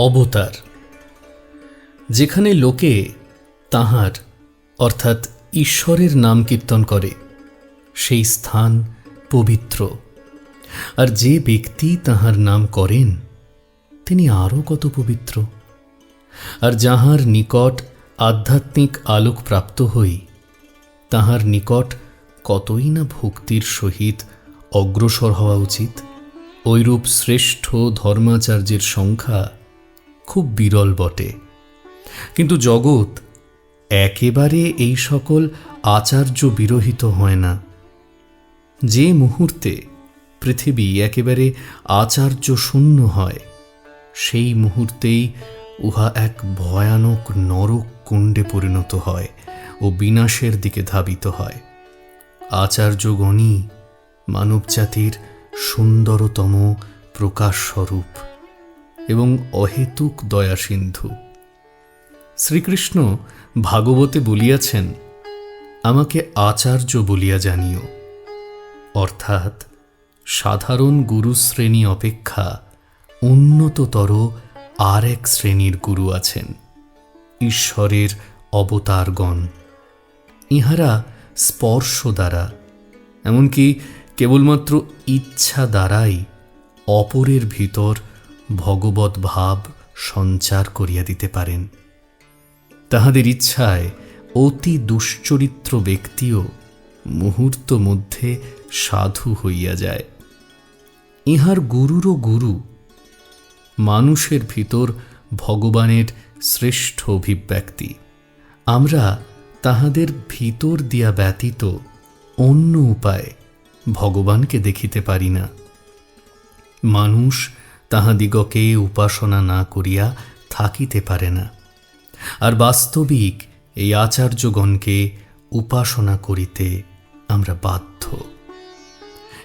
অবতার। যেখানে লোকে তাঁহার অর্থাৎ ঈশ্বরের নাম কীর্তন করে সেই স্থান পবিত্র, আর যে ব্যক্তি তাঁহার নাম করেন তিনি আরও কত পবিত্র। আর যাহার নিকট আধ্যাত্মিক আলোক প্রাপ্ত হই তাহার নিকট কতই না ভক্তির সহিত অগ্রসর হওয়া উচিত। ঐরূপ শ্রেষ্ঠ ধর্মাচার্যের সংখ্যা খুব বিরল বটে, কিন্তু জগৎ একেবারে এই সকল আচার্য বিরহিত হয় না। যে মুহূর্তে পৃথিবী একেবারে আচার্য শূন্য হয় সেই মুহূর্তেই উহা এক ভয়ানক নরক কুণ্ডে পরিণত হয় ও বিনাশের দিকে ধাবিত হয়। আচার্যগণই মানবজাতির সুন্দরতম প্রকাশ স্বরূপ এবং অহেতুক দয়াসিন্ধু। শ্রীকৃষ্ণ ভাগবতে বলিয়াছেন, আমাকে আচার্য বলিয়া জানিও, অর্থাৎ সাধারণ গুরুশ্রেণী অপেক্ষা উন্নততর আর এক শ্রেণীর গুরু আছেন, ঈশ্বরের অবতারগণ। ইহারা স্পর্শ দ্বারা, এমনকি কেবলমাত্র ইচ্ছা দ্বারাই অপরের ভিতর ভগবৎ ভাব সঞ্চার করিয়া দিতে পারেন। তাহাদের ইচ্ছায় অতি দুশ্চরিত্র ব্যক্তিও মুহূর্ত মধ্যে সাধু হইয়া যায়। ইহার গুরুরও গুরু মানুষের ভিতর ভগবানের শ্রেষ্ঠ অভিব্যক্তি। আমরা তাহাদের ভিতর দিয়া ব্যতীত অন্য উপায়ে ভগবানকে দেখিতে পারি না। মানুষ তাহাদিগকে উপাসনা না করিয়া থাকিতে পারে না, আর বাস্তবিক এই আচার্যগণকে উপাসনা করিতে আমরা বাধ্য।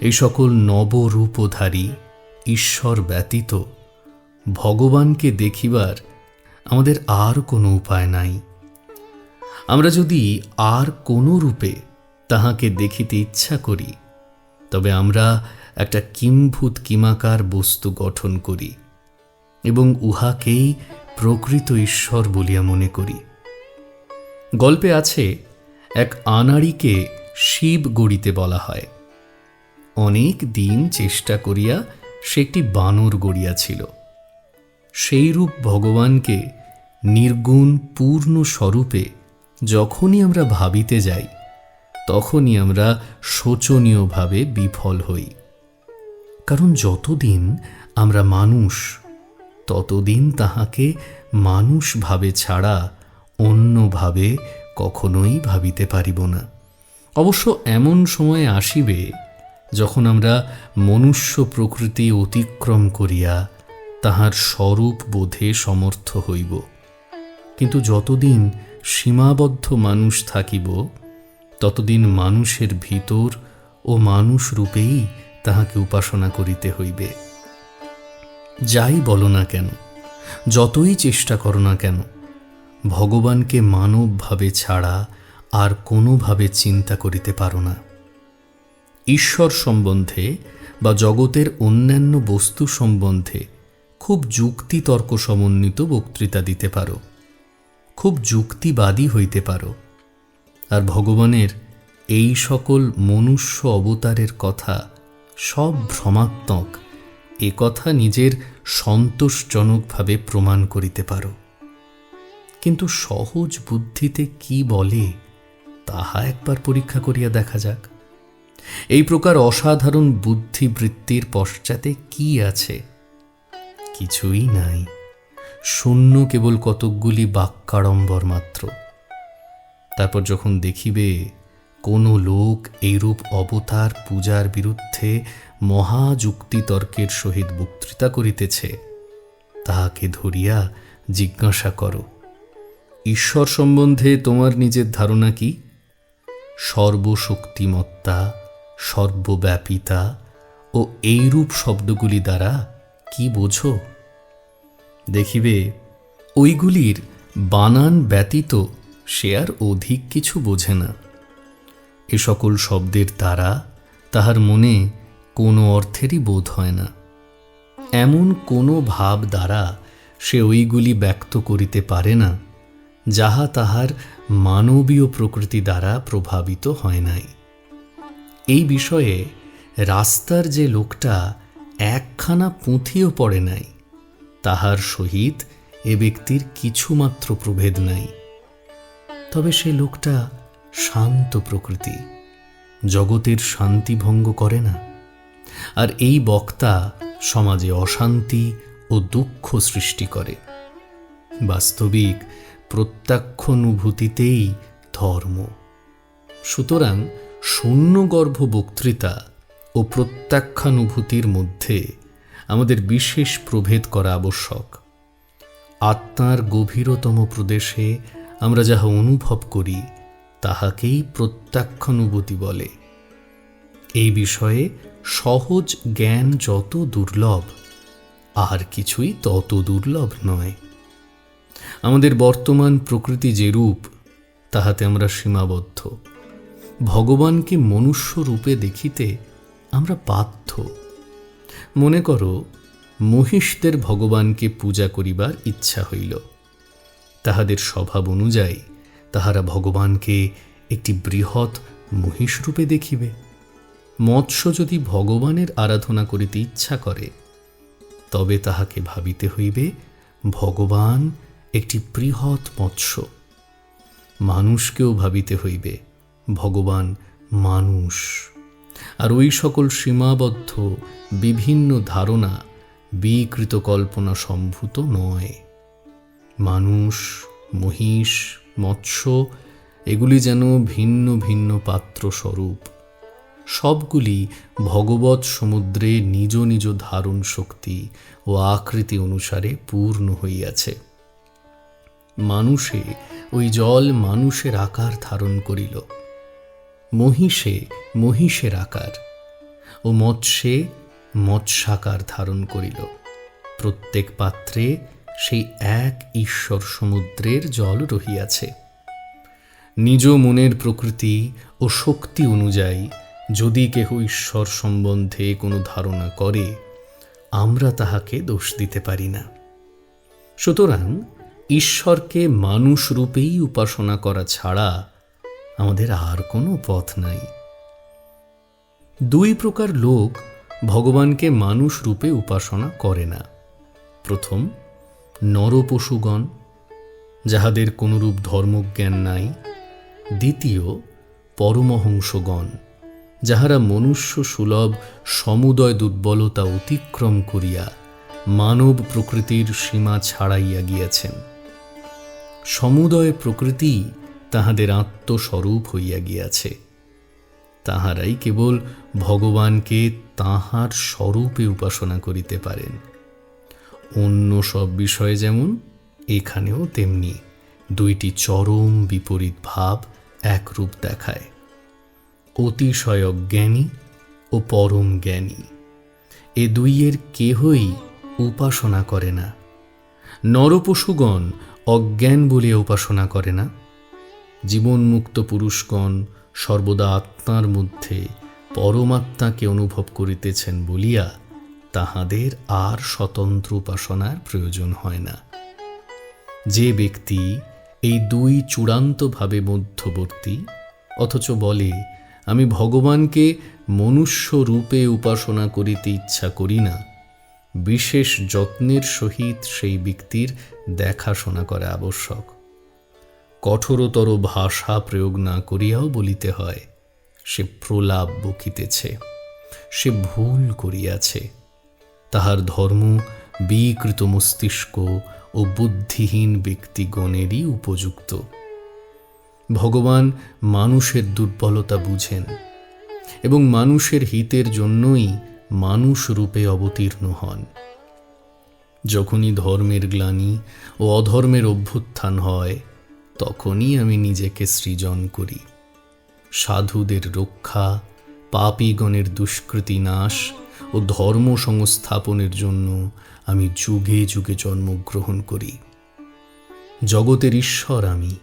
এই সকল নবরূপধারী ঈশ্বর ব্যতীত ভগবানকে দেখিবার আমাদের আর কোনো উপায় নাই। আমরা যদি আর কোনো রূপে তাহাকে দেখিতে ইচ্ছা করি তবে আমরা একটা কিম্ভূত কিমাকার বস্তু গঠন করি এবং উহাকেই প্রকৃত ঈশ্বর বলিয়া মনে করি। গল্পে আছে, এক আনাড়িকে শিব গড়িতে বলা হয়। অনেক দিন চেষ্টা করিয়া সে একটি বানর গড়িয়াছিল। সেইরূপ ভগবানকে নির্গুণ পূর্ণ স্বরূপে যখনই আমরা ভাবিতে যাই তখনই আমরা শোচনীয়ভাবে বিফল হই। কারণ যতদিন আমরা মানুষ ততদিন তাহাকে মানুষ ভাবে ছাড়া অন্যভাবে কখনোই ভাবিতে পারিব না। অবশ্য এমন সময় আসিবে যখন আমরা মনুষ্য প্রকৃতি অতিক্রম করিয়া তাহার স্বরূপ বোধে সমর্থ হইব, কিন্তু যতদিন সীমাবদ্ধ মানুষ থাকিব ততদিন মানুষের ভিতর ও মানুষ রূপেই তাহাকে উপাসনা করিতে হইবে। যাই বলো না কেন, যতই চেষ্টা করো না কেন, ভগবানকে মানবভাবে ছাড়া আর কোনোভাবে চিন্তা করিতে পারো না। ঈশ্বর সম্বন্ধে বা জগতের অন্যান্য বস্তু সম্বন্ধে খুব যুক্তিতর্ক সমন্বিত বক্তৃতা দিতে পারো, খুব যুক্তিবাদী হইতে পারো, আর ভগবানের এই সকল মনুষ্য অবতারের কথা সব ভ্রমাত্মক এ কথা নিজের সন্তোষজনকভাবে প্রমাণ করিতে পারো। কিন্তু সহজ বুদ্ধিতে কি বলে তাহা একবার পরীক্ষা করিয়া দেখা যাক। এই প্রকার অসাধারণ বুদ্ধিবৃত্তির পশ্চাতে কি আছে? কিছুই নাই, শূন্য কেবল কতকগুলি বাক্যাড়ম্বর মাত্র। তারপর যখন দেখিবে কোনো লোক এইরূপ অবতার পূজার বিরুদ্ধে মহাযুক্তিতর্কের সহিত বক্তৃতা করিতেছে, তাহাকে ধরিয়া জিজ্ঞাসা করো, ঈশ্বর সম্বন্ধে তোমার নিজের ধারণা কি? সর্বশক্তিমত্তা, সর্বব্যাপিতা ও এইরূপ শব্দগুলি দ্বারা কি বোঝো? দেখিবে ওইগুলির বানান ব্যতীত সে আর অধিক কিছু বোঝে না। এ সকল শব্দের দ্বারা তাহার মনে কোনো অর্থেরই বোধ হয় না। এমন কোনো ভাব দ্বারা সে ওইগুলি ব্যক্ত করিতে পারে না যাহা তাহার মানবীয় প্রকৃতি দ্বারা প্রভাবিত হয় নাই। এই বিষয়ে রাস্তার যে লোকটা একখানা পুঁথিও পড়ে নাই, তাহার সহিত এ ব্যক্তির কিছুমাত্র প্রভেদ নাই। তবে সে লোকটা শান্ত প্রকৃতি, জগতের শান্তি ভঙ্গ করে না। আর এই বক্তা সমাজে অশান্তি ও দুঃখ সৃষ্টি করে। বাস্তবিক প্রত্যক্ষানুভূতিতেই ধর্ম। সুতরাং শূন্যগর্ভ বক্তৃতা ও প্রত্যক্ষানুভূতির মধ্যে আমাদের বিশেষ প্রভেদ করা আবশ্যক। আত্মার গভীরতম প্রদেশে আমরা যাহা অনুভব করি তাহাকেই প্রত্যক্ষানুভূতি বলে। এই বিষয়ে সহজ জ্ঞান যত দুর্লভ, আর কিছুই তত দুর্লভ নয়। আমাদের বর্তমান প্রকৃতি যে রূপ, তাহাতে আমরা সীমাবদ্ধ। ভগবানকে মনুষ্য রূপে দেখিতে আমরা বাধ্য। মনে করো, মহিষদের ভগবানকে পূজা করিবার ইচ্ছা হইল। তাহাদের স্বভাব অনুযায়ী তাহারা ভগবানকে একটি বৃহৎ মহিষ রূপে দেখিবে। মৎস্য যদি ভগবানের আরাধনা করিতে ইচ্ছা করে, তবে তাহাকে ভাবিতে হইবে ভগবান একটি বৃহৎ মৎস্য। মানুষকেও ভাবিতে হইবে ভগবান মানুষ। আর ওই সকল সীমাবদ্ধ বিভিন্ন ধারণা বিকৃত কল্পনা সম্ভূত নয়। মানুষ, মহিষ, মৎস্য এগুলি যেন ভিন্ন ভিন্ন পাত্র স্বরূপ। সবগুলি ভগবৎ সমুদ্রে নিজ নিজ ধারণ শক্তি ও আকৃতি অনুসারে পূর্ণ হইয়াছে। মানুষে ওই জল মানুষের আকার ধারণ করিল, মহিষে মহিষের আকার, ও মৎস্যে মৎস্যাকার ধারণ করিল। প্রত্যেক পাত্রে সেই এক ঈশ্বর সমুদ্রের জল রহিয়াছে। নিজ মনের প্রকৃতি ও শক্তি অনুযায়ী যদি কেহ ঈশ্বর সম্বন্ধে কোনো ধারণা করে, আমরা তাহাকে দোষ দিতে পারি না। সুতরাং ঈশ্বরকে মানুষ রূপেই উপাসনা করা ছাড়া আমাদের আর কোনো পথ নাই। দুই প্রকার লোক ভগবানকে মানুষ রূপে উপাসনা করে না। প্রথম, নরপশুগণ, যাহাদের কোনরূপ ধর্মজ্ঞান নাই। দ্বিতীয়, পরমহংসগণ, যাহারা মনুষ্য সুলভ সমুদয় দুর্বলতা অতিক্রম করিয়া মানব প্রকৃতির সীমা ছাড়াইয়া গিয়াছেন। সমুদয় প্রকৃতি তাহাদের আত্মস্বরূপ হইয়া গিয়াছে। তাহারাই কেবল ভগবানকে তাহার স্বরূপে উপাসনা করিতে পারেন। অন্য সব বিষয়ে যেমন, এখানেও তেমনি দুইটি চরম বিপরীত ভাব একরূপ দেখায়। অতিশয় অজ্ঞানী ও পরম জ্ঞানী, এ দুইয়ের কেহই উপাসনা করে না। নরপশুগণ অজ্ঞান বলিয়া উপাসনা করে না। জীবনমুক্ত পুরুষগণ সর্বদা আত্মার মধ্যে পরমাত্মাকে অনুভব করিতেছেন বলিয়া তাহাদের আর স্বতন্ত্র উপাসনার প্রয়োজন হয় না। যে ব্যক্তি এই দুই চূড়ান্তভাবে মধ্যবর্তী, অথচ বলে আমি ভগবানকে মনুষ্য রূপে উপাসনা করিতে ইচ্ছা করি না, বিশেষ যত্নের সহিত সেই ব্যক্তির দেখাশোনা করা আবশ্যক। কঠোরতর ভাষা প্রয়োগ না করিয়াও বলিতে হয়, সে প্রলাপ বকিতেছে, সে ভুল করিয়াছে। তাহার ধর্ম বিকৃত মস্তিষ্ক ও বুদ্ধিহীন ব্যক্তিগণেরই উপযুক্ত। ভগবান মানুষের দুর্বলতা বুঝেন এবং মানুষের হিতের জন্যই মানুষ রূপে অবতীর্ণ হন। যখনই ধর্মের গ্লানি ও অধর্মের অভ্যুত্থান হয়, তখনই আমি নিজেকে সৃজন করি। সাধুদের রক্ষা, পাপীগণের দুষ্কৃতি নাশ ও ধর্ম সংস্থাপনের জন্য আমি যুগে যুগে জন্মগ্রহণ করি। জগতের ঈশ্বর আমি।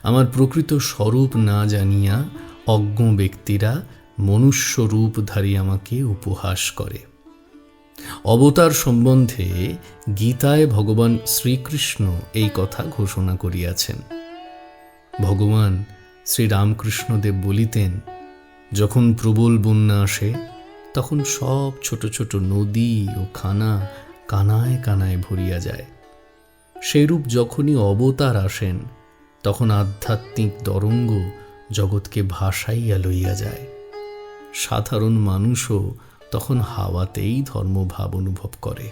আমার প্রকৃত স্বরূপ না জানিয়া অজ্ঞ ব্যক্তিরা মনুষ্য রূপধারী আমাকে উপহাস করে। অবতার সম্বন্ধে গীতায় ভগবান শ্রীকৃষ্ণ এই কথা ঘোষণা করিয়াছেন। ভগবান শ্রীরামকৃষ্ণদেব বলিতেন, যখন প্রবল বন্যা আসে তখন সব ছোট ছোট নদী ও খানা কানায় কানায় ভরিয়া যায়। সেইরূপ যখনই অবতার আসেন তখন আধ্যাত্মিক তরঙ্গ জগৎকে ভাসাইয়া লইয়া যায়। সাধারণ মানুষও তখন হাওয়াতেই ধর্মভাব অনুভব করে।